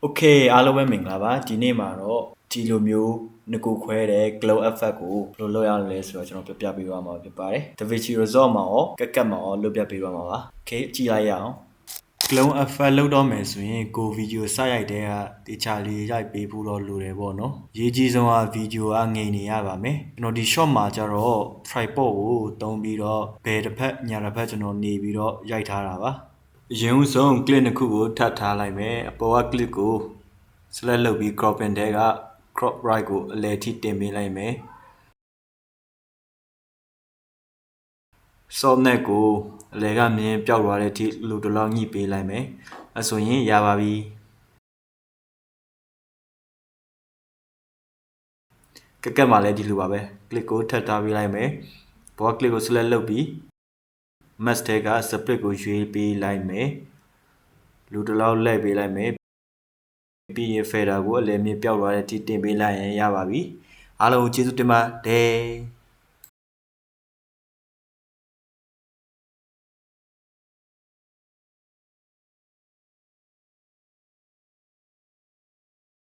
Okay အားလုံးပဲမင်္ဂလာပါဒီနေ့မှာတော့ဒီလိုမျိုးငကူခွဲတဲ့ glow effect ကိုဘယ်လိုလုပ်ရလဲဆိုတော့ကျွန်တော်ပြပေးသွားမှာဖြစ်ပါတယ် DaVinci Resolve မှာရောကတ်မှာရောလုပ်ပြပေးသွားမှာပါ Okay ကြည့်လိုက်ရအောင် glow effect လုပ်တော့မယ်ဆိုရင်ကိုဗီဒီယိုစရိုက်တဲ့ကတခြားလေးရိုက်ပေးဖို့တော့လိုတယ်ပေါ့နော်ရေးကြီးဆုံးကဗီဒီယိုကငိန်နေရပါမယ်ကျွန်တော်ဒီ shot မှာကျတော့ tripod ကိုတုံးပြီးတော့ဘယ်တစ်ဖက်ညာတစ်ဖက်ကျွန်တော်နေပြီးတော့ရိုက်ထားတာပါအရင်ဆုံး clip တစ်ခုကိုထပ်ထားလိုက်မယ်အပေါ်က clip ကို select လုပ်ပြီး cropping တဲက crop right ကိုအလယ်ထိတင်ပေးလိုက်မယ် softness ကိုအလယ်ကမြင်ပျောက်သွားတဲ့အထိလူတစ်လောက်ညှိပေးလိုက်မယ်အဲဆိုရင်ရပါပြီကက်မှာလည်းဒီလိုပါပဲ clip ကိုထပ်ထားပေးလိုက်မယ်ဘော clip ကို select လုပ်ပြီး mask တဲက split ကိုရွေးပေးလိုက်မယ်လူတစ်လောက်လှည့်ပေးလိုက်မယ်ပြီးရင် fader ကိုအလယ်မြင်ပျောက်သွားတဲ့အထိတင်ပေးလိုက်ရင်ရပါပြီအားလုံးကျေးဇူးတင်ပါတယ်